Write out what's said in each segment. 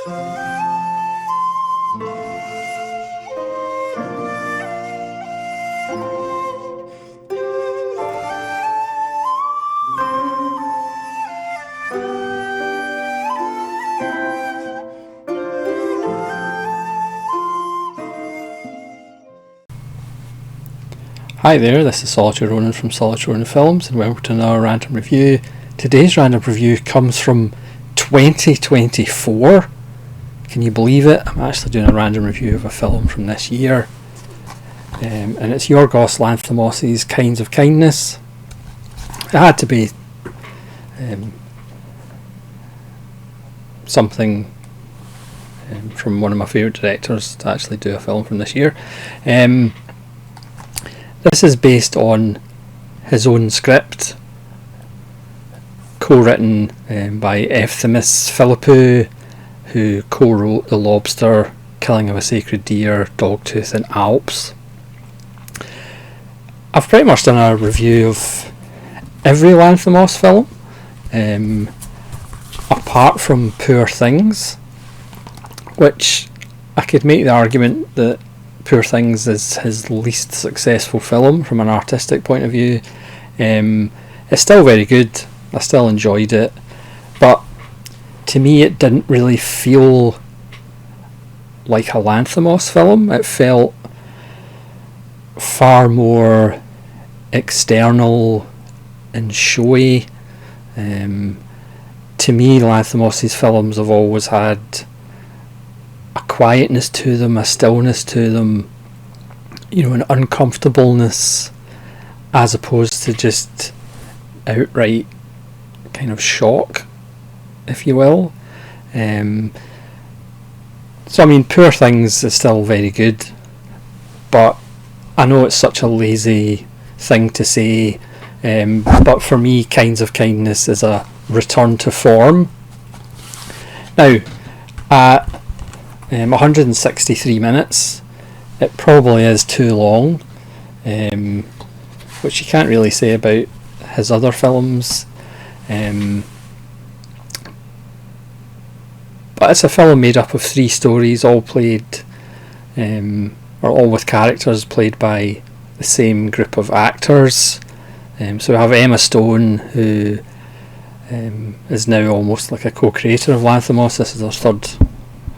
Hi there, this is Solitary Ronin from Solitary Ronin Films, and welcome to another random review. Today's random review comes from 2024. Can you believe it? I'm actually doing a random review of a film from this year. And it's Yorgos Lanthimos' Kinds of Kindness. It had to be something from one of my favourite directors to actually do a film from this year. This is based on his own script, co-written by Lanthimos Philippou, who co-wrote The Lobster, Killing of a Sacred Deer, Dogtooth and Alps. I've pretty much done a review of every Lanthimos film, apart from Poor Things, which I could make the argument that Poor Things is his least successful film from an artistic point of view. It's still very good, I still enjoyed it, but to me it didn't really feel like a Lanthimos film. It felt far more external and showy. To me, Lanthimos' films have always had a quietness to them, a stillness to them, an uncomfortableness, as opposed to just outright kind of shock, if you will. So I mean, Poor Things is still very good, but I know it's such a lazy thing to say, but for me, Kinds of Kindness is a return to form. Now, at 163 minutes, it probably is too long, which you can't really say about his other films, but it's a film made up of 3 stories, all played, or all with characters played by the same group of actors. So we have Emma Stone, who is now almost like a co-creator of Lanthimos. This is her third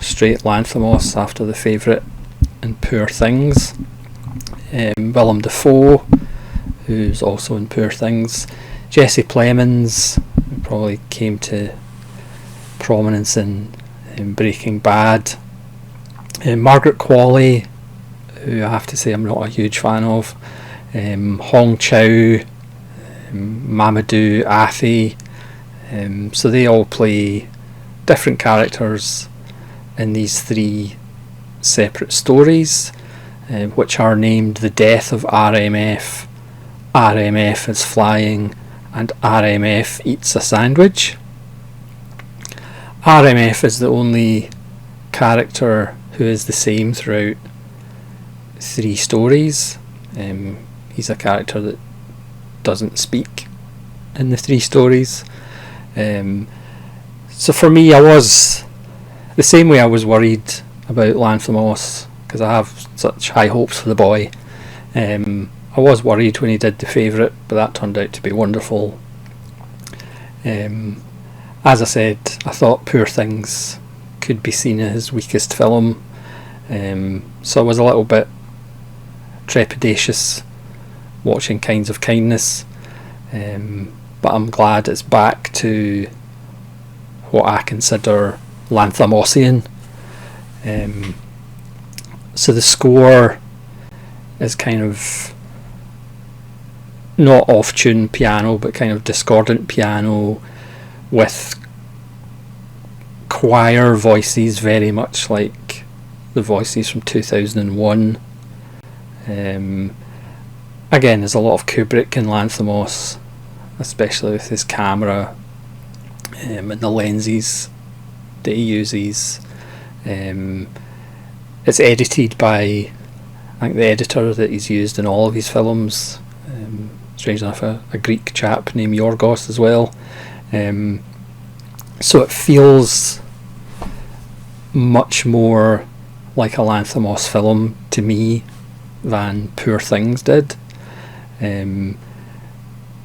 straight Lanthimos after The Favourite and Poor Things. Willem Dafoe, who's also in Poor Things. Jesse Plemons, who probably came to prominence in Breaking Bad. Margaret Qualley, who I have to say I'm not a huge fan of. Hong Chow, Mamadou Athie. So they all play different characters in these 3 separate stories, which are named The Death of RMF, RMF is Flying, and RMF Eats a Sandwich. RMF is the only character who is the same throughout 3 stories. He's a character that doesn't speak in the 3 stories. So for me, I was the same way I was worried about Lanthimos, because I have such high hopes for the boy. I was worried when he did The Favourite, but that turned out to be wonderful. As I said, I thought Poor Things could be seen as his weakest film, so I was a little bit trepidatious watching Kinds of Kindness, but I'm glad it's back to what I consider Lanthimosian. So the score is kind of not off-tune piano, but kind of discordant piano with choir voices, very much like the voices from 2001. Again, there's a lot of Kubrick in Lanthimos, especially with his camera and the lenses that he uses. It's edited by, I think, the editor that he's used in all of his films, strange enough a Greek chap named Yorgos as well. So it feels much more like a Lanthimos film to me than Poor Things did.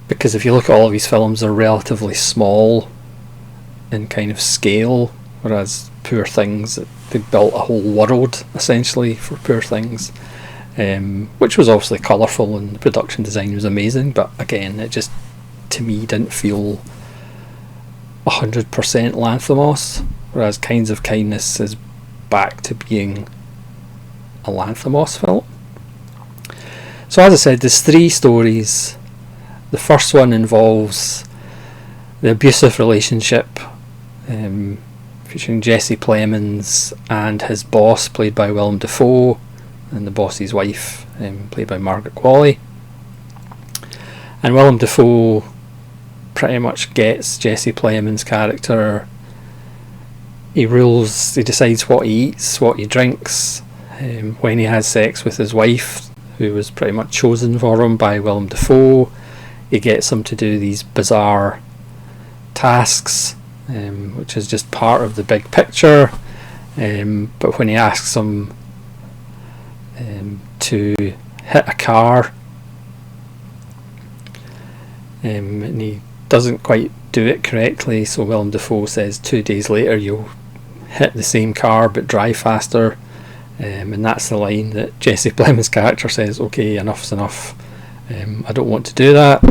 Because if you look at all of these films, they're relatively small in kind of scale, whereas Poor Things, they built a whole world essentially for Poor Things, which was obviously colourful and the production design was amazing, but again, it just, to me, didn't feel 100% Lanthimos, whereas Kinds of Kindness is back to being a Lanthimos film. So as I said, there's 3 stories. The first one involves the abusive relationship featuring Jesse Plemons and his boss, played by Willem Dafoe, and the boss's wife, played by Margaret Qualley. And Willem Dafoe pretty much gets Jesse Plemons' character. He decides what he eats, what he drinks, when he has sex with his wife, who was pretty much chosen for him by Willem Dafoe. He gets him to do these bizarre tasks, which is just part of the big picture. But when he asks him to hit a car, and he doesn't quite do it correctly, so Willem Dafoe says 2 days later you'll hit the same car but drive faster, and that's the line that Jesse Plemons' character says, okay, enough's enough, I don't want to do that.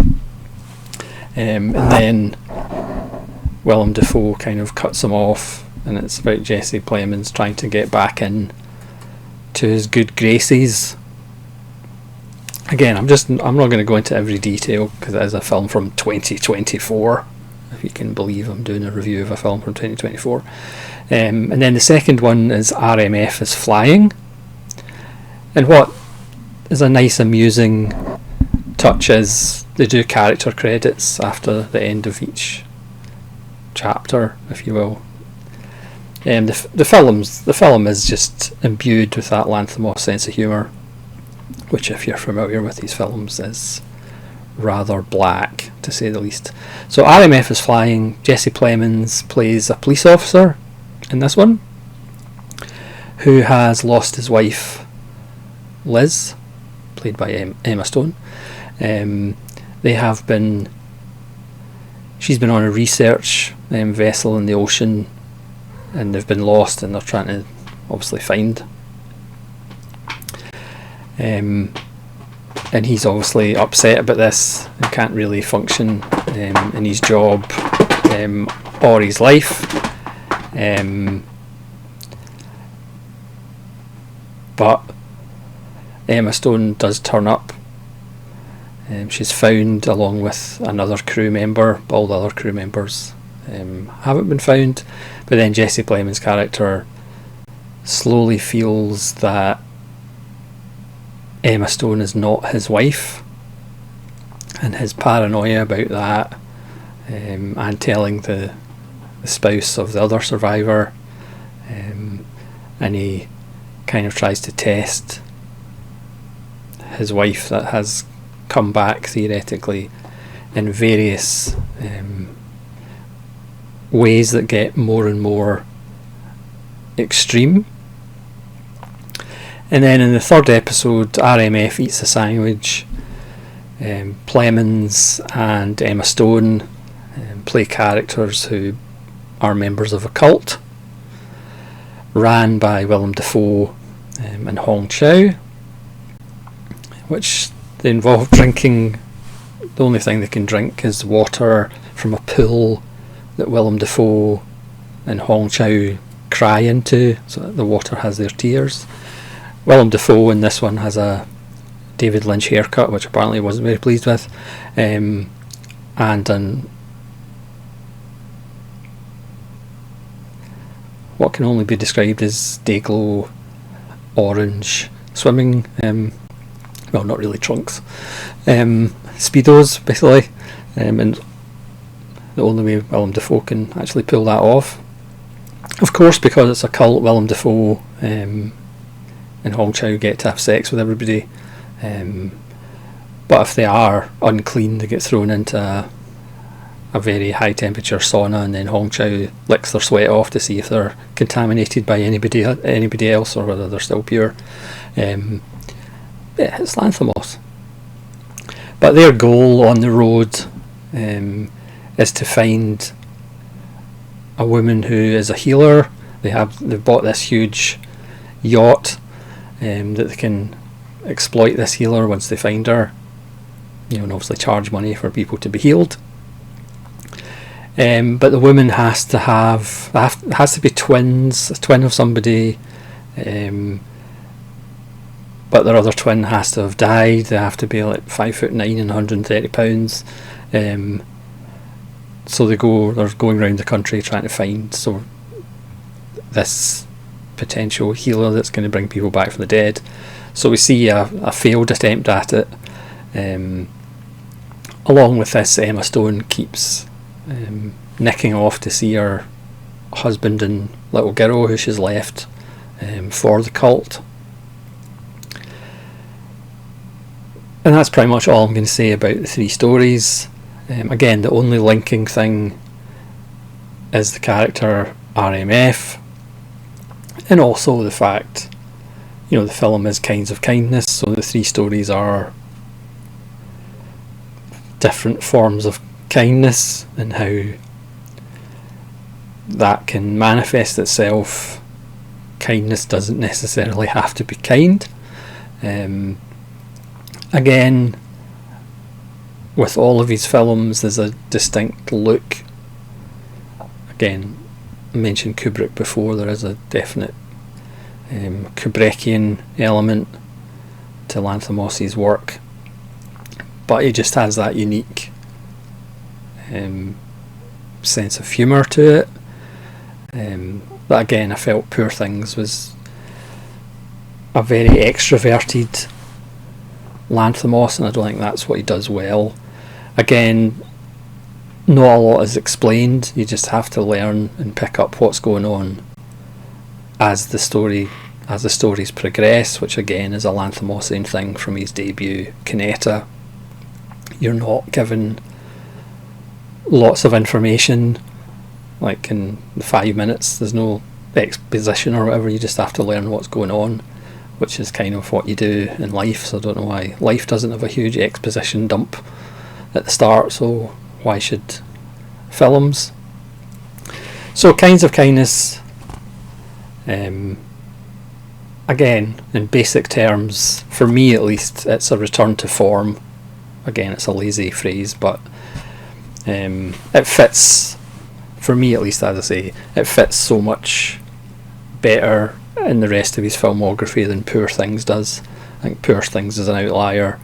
And then Willem Dafoe kind of cuts him off, and it's about Jesse Plemons trying to get back in to his good graces. Again, I'm not going to go into every detail because it is a film from 2024, if you can believe I'm doing a review of a film from 2024. And then the second one is RMF is Flying, and what is a nice amusing touch is they do character credits after the end of each chapter, if you will. The film is just imbued with that Lanthimos sense of humour, which, if you're familiar with these films, is rather black, to say the least. So RMF is Flying. Jesse Plemons plays a police officer in this one who has lost his wife Liz, played by Emma Stone. She's been on a research vessel in the ocean, and they've been lost, and they're trying to obviously find. And he's obviously upset about this and can't really function in his job or his life. But Emma Stone does turn up. She's found along with another crew member, but all the other crew members haven't been found. But then Jesse Plemons' character slowly feels that Emma Stone is not his wife, and his paranoia about that, and telling the spouse of the other survivor, and he kind of tries to test his wife that has come back theoretically in various ways that get more and more extreme. And then in the third episode, RMF eats a sandwich. Plemons and Emma Stone play characters who are members of a cult ran by Willem Dafoe and Hong Chow, which they involve drinking. The only thing they can drink is water from a pool that Willem Dafoe and Hong Chow cry into, so that the water has their tears. Willem Dafoe in this one has a David Lynch haircut, which apparently he wasn't very pleased with, and what can only be described as day-glow orange swimming, well, not really trunks, speedos basically, and the only way Willem Dafoe can actually pull that off. Of course, because it's a cult, Willem Dafoe and Hong Chow get to have sex with everybody, but if they are unclean, they get thrown into a very high temperature sauna, and then Hong Chow licks their sweat off to see if they're contaminated by anybody else or whether they're still pure. It's Lanthimos. But their goal on the road is to find a woman who is a healer. They've bought this huge yacht that they can exploit this healer once they find her, and obviously charge money for people to be healed. But the woman has to be twins, a twin of somebody, but their other twin has to have died. They have to be like 5'9" and 130 pounds. So they're going around the country trying to find this potential healer that's going to bring people back from the dead. So we see a failed attempt at it. Along with this, Emma Stone keeps nicking off to see her husband and little girl who she's left for the cult. And that's pretty much all I'm going to say about the three stories. Again, the only linking thing is the character RMF, and also the fact, the film is Kinds of Kindness, so the three stories are different forms of kindness, and how that can manifest itself. Kindness doesn't necessarily have to be kind. Again, with all of his films, there's a distinct look. Again, I mentioned Kubrick before. There is a definite Kubrickian element to Lanthimos' work, but he just has that unique sense of humour to it. But again, I felt Poor Things was a very extroverted Lanthimos, and I don't think that's what he does well. Again, not a lot is explained. You just have to learn and pick up what's going on as the stories progress, which again is a Lanthimosian thing from his debut Canetta. You're not given lots of information, like in the 5 minutes. There's no exposition or whatever. You just have to learn what's going on, which is kind of what you do in life. So I don't know why life doesn't have a huge exposition dump at the start, so why should films? So Kinds of Kindness, again, in basic terms, for me at least, it's a return to form. Again, it's a lazy phrase, but it fits, for me at least, as I say, it fits so much better in the rest of his filmography than Poor Things does. I think Poor Things is an outlier.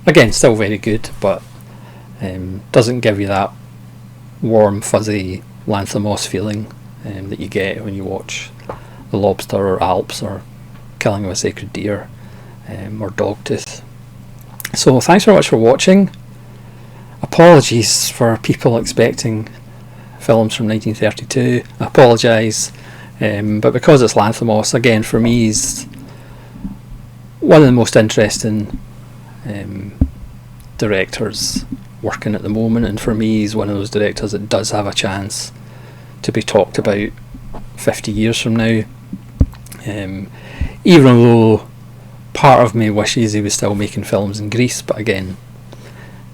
Again, still very good, but doesn't give you that warm, fuzzy Lanthimos feeling that you get when you watch The Lobster or Alps or Killing of a Sacred Deer or Dogtooth. So thanks very much for watching. Apologies for people expecting films from 1932. I apologise. But because it's Lanthimos, again, for me, he's one of the most interesting directors working at the moment, and for me, he's one of those directors that does have a chance to be talked about 50 years from now. Even though part of me wishes he was still making films in Greece, but again,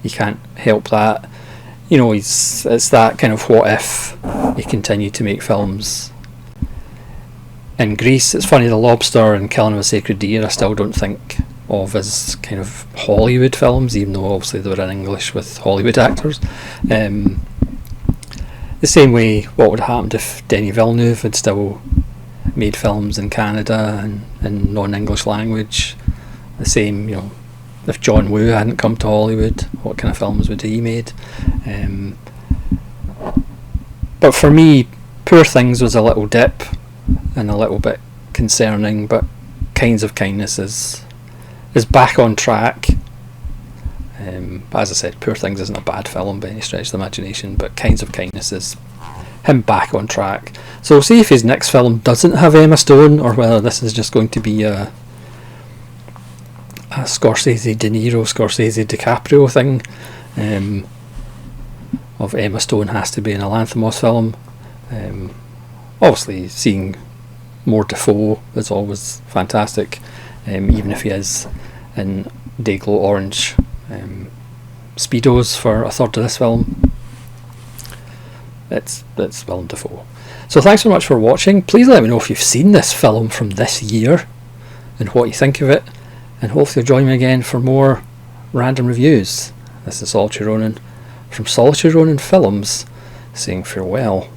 you can't help that. It's that kind of what if he continued to make films in Greece. It's funny, The Lobster and Killing of a Sacred Deer I still don't think of as kind of Hollywood films, even though obviously they were in English with Hollywood actors. The same way, what would have happened if Denis Villeneuve had still made films in Canada and in non-English language? The same, if John Woo hadn't come to Hollywood, what kind of films would he made? But for me, Poor Things was a little dip and a little bit concerning, but Kinds of Kindness is back on track. As I said, Poor Things isn't a bad film by any stretch of the imagination, but Kinds of Kindness is him back on track. So we'll see if his next film doesn't have Emma Stone, or whether this is just going to be a Scorsese De Niro, Scorsese DiCaprio thing. of Emma Stone has to be in a Lanthimos film. Obviously, seeing more Defoe is always fantastic, even if he is in Dayglow orange Speedos for a third of this film. It's Willem Dafoe. So thanks so much for watching. Please let me know if you've seen this film from this year and what you think of it, and hopefully you'll join me again for more random reviews. This is Solitude Ronin from Solitude Ronin Films saying farewell.